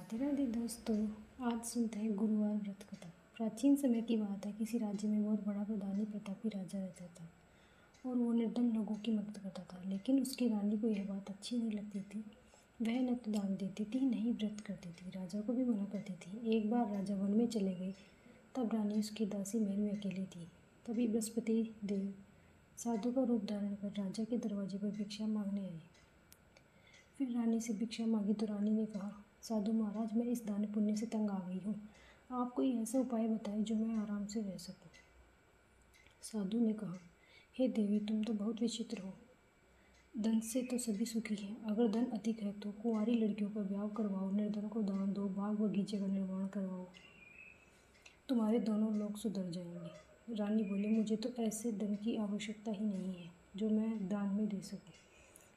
राधे राधे दोस्तों। आज सुनते हैं गुरुवार व्रत कथा। प्राचीन समय की बात है। किसी राज्य में बहुत बड़ा प्रधानी प्रतापी राजा रहता था और वो निर्धन लोगों की मदद करता था। लेकिन उसकी रानी को यह बात अच्छी नहीं लगती थी। वह न तो दान देती थी, न ही व्रत करती थी। राजा को भी मना करती थी। एक बार राजा वन में चले गए, तब रानी उसकी दासी महल में अकेली थी। तभी बृहस्पति देव साधु का रूप धारण कर राजा के दरवाजे पर भिक्षा मांगने आए। फिर रानी से भिक्षा मांगी तो रानी ने कहा, साधु महाराज, मैं इस दान पुण्य से तंग आ गई हूँ। आप कोई ऐसा उपाय बताएं जो मैं आराम से रह सकूं। साधु ने कहा, हे देवी, तुम तो बहुत विचित्र हो। धन से तो सभी सुखी हैं। अगर धन अधिक है तो कुंवारी लड़कियों का ब्याह करवाओ, निर्धन को दान दो, बाग बगीचे का निर्माण करवाओ। तुम्हारे दोनों लोग सुधर जाएंगे। रानी बोली, मुझे तो ऐसे धन की आवश्यकता ही नहीं है जो मैं दान में दे सकूं।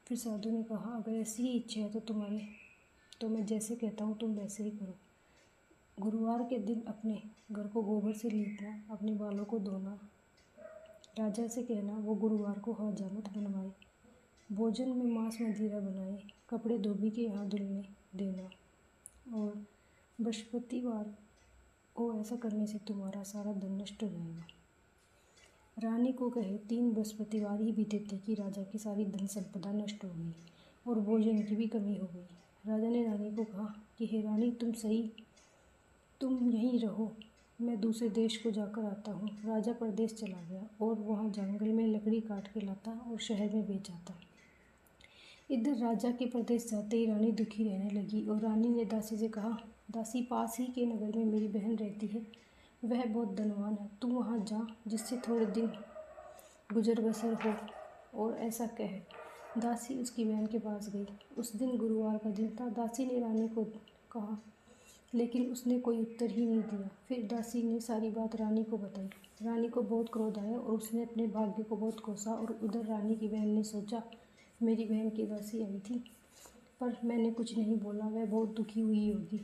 फिर साधु ने कहा, अगर ऐसी ही इच्छा है तो मैं जैसे कहता हूँ तुम वैसे ही करो। गुरुवार के दिन अपने घर को गोबर से लीपना, अपने बालों को धोना। राजा से कहना वो गुरुवार को हजामत बनवाए। भोजन में मांस मदिरा बनाए। कपड़े धोबी के यहाँ धुलने देना। और बृहस्पतिवार को ऐसा करने से तुम्हारा सारा धन नष्ट हो जाएगा। रानी को कहे 3 बृहस्पतिवार ही बीते थे कि राजा की सारी धन संपदा नष्ट हो गई और भोजन की भी कमी हो गई। राजा ने रानी को कहा कि हे रानी, तुम यहीं रहो, मैं दूसरे देश को जाकर आता हूँ। राजा परदेश चला गया और वहाँ जंगल में लकड़ी काट के लाता और शहर में बेच आता। इधर राजा के प्रदेश जाते ही रानी दुखी रहने लगी और रानी ने दासी से कहा, दासी, पास ही के नगर में मेरी बहन रहती है, वह बहुत धनवान है। तू वहाँ जा, जिससे थोड़े दिन गुजर बसर हो। और ऐसा कह दासी उसकी बहन के पास गई। उस दिन गुरुवार का दिन था। दासी ने रानी को कहा, लेकिन उसने कोई उत्तर ही नहीं दिया। फिर दासी ने सारी बात रानी को बताई। रानी को बहुत क्रोध आया और उसने अपने भाग्य को बहुत कोसा। और उधर रानी की बहन ने सोचा, मेरी बहन की दासी आई थी पर मैंने कुछ नहीं बोला, वह बहुत दुखी हुई होगी।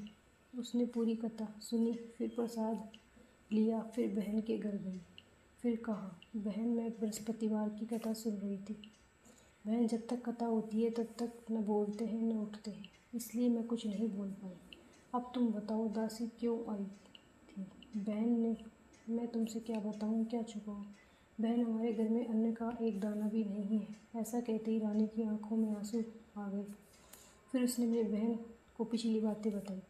उसने पूरी कथा सुनी, फिर प्रसाद लिया, फिर बहन के घर गई। फिर कहा, बहन, मैं बृहस्पतिवार की कथा सुन रही थी। बहन, जब तक कथा होती है तब तक न बोलते हैं न उठते हैं, इसलिए मैं कुछ नहीं बोल पाई। अब तुम बताओ, दासी क्यों आई थी? बहन ने, मैं तुमसे क्या बताऊं, क्या छुपाऊं? बहन, हमारे घर में अन्न का एक दाना भी नहीं है। ऐसा कहते ही रानी की आंखों में आंसू आ गए। फिर उसने मेरी बहन को पिछली बातें बताई।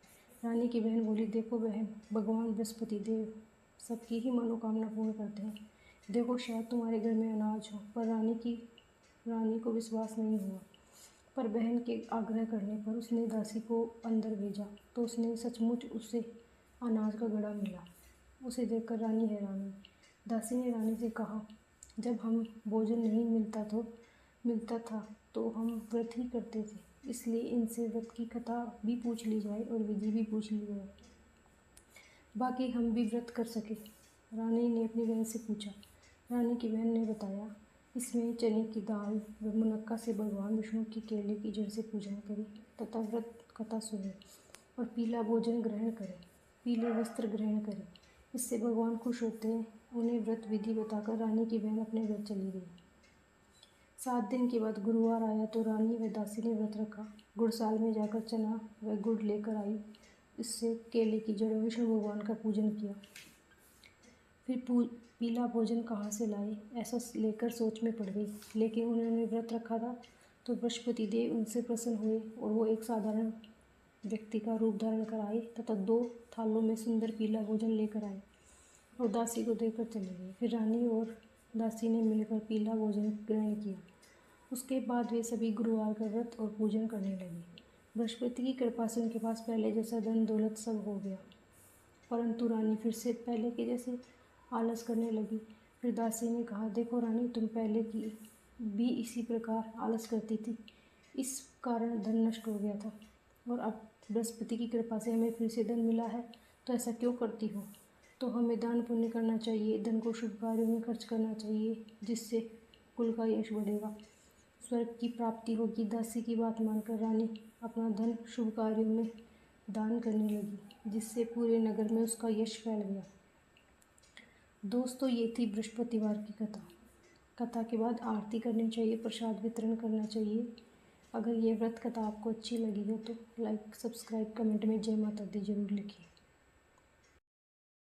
रानी की बहन बोली, देखो बहन, भगवान बृहस्पति देव सबकी ही मनोकामना पूर्ण करते हैं। देखो, शायद तुम्हारे घर में अनाज हो। पर रानी को विश्वास नहीं हुआ। पर बहन के आग्रह करने पर उसने दासी को अंदर भेजा तो उसने सचमुच उसे अनाज का घड़ा मिला। उसे देखकर रानी हैरान हुई। दासी ने रानी से कहा, जब हम भोजन नहीं मिलता था तो हम व्रत ही करते थे, इसलिए इनसे व्रत की कथा भी पूछ ली जाए और विधि भी पूछ ली जाए, बाकी हम भी व्रत कर सके। रानी ने अपनी बहन से पूछा। रानी की बहन ने बताया, इसमें चने की दाल व मुनक्का से भगवान विष्णु की केले की जड़ से पूजन करें तथा व्रत कथा सुने और पीला भोजन ग्रहण करें, पीले वस्त्र ग्रहण करें, इससे भगवान खुश होते हैं। उन्हें व्रत विधि बताकर रानी की बहन अपने घर चली गई। 7 दिन के बाद गुरुवार आया तो रानी व दासी ने व्रत रखा। गुड़साल में जाकर चना व गुड़ लेकर आई। इससे केले की जड़ विष्णु भगवान का पूजन किया। फिर पीला भोजन कहाँ से लाए, ऐसा लेकर सोच में पड़ गई। लेकिन उन्होंने व्रत रखा था तो बृहस्पति देव उनसे प्रसन्न हुए और वो एक साधारण व्यक्ति का रूप धारण कर आए तथा 2 थालों में सुंदर पीला भोजन लेकर आए और दासी को देकर चले गए। फिर रानी और दासी ने मिलकर पीला भोजन ग्रहण किया। उसके बाद वे सभी गुरुवार का व्रत और पूजन करने लगे। बृहस्पति की कृपा से उनके पास पहले जैसा धन दौलत सब हो गया, परंतु रानी फिर से पहले के जैसे आलस करने लगी। फिर दासी ने कहा, देखो रानी, तुम पहले की भी इसी प्रकार आलस करती थी, इस कारण धन नष्ट हो गया था और अब बृहस्पति की कृपा से हमें फिर से धन मिला है, तो ऐसा क्यों करती हो? तो हमें दान पुण्य करना चाहिए, धन को शुभ कार्यों में खर्च करना चाहिए, जिससे कुल का यश बढ़ेगा, स्वर्ग की प्राप्ति होगी। दासी की बात मानकर रानी अपना धन शुभ कार्यों में दान करने लगी, जिससे पूरे नगर में उसका यश फैल गया। दोस्तों, ये थी बृहस्पतिवार की कथा। कथा के बाद आरती करनी चाहिए, प्रसाद वितरण करना चाहिए। अगर ये व्रत कथा आपको अच्छी लगी हो तो लाइक, सब्सक्राइब, कमेंट में जय माता दी ज़रूर लिखिए।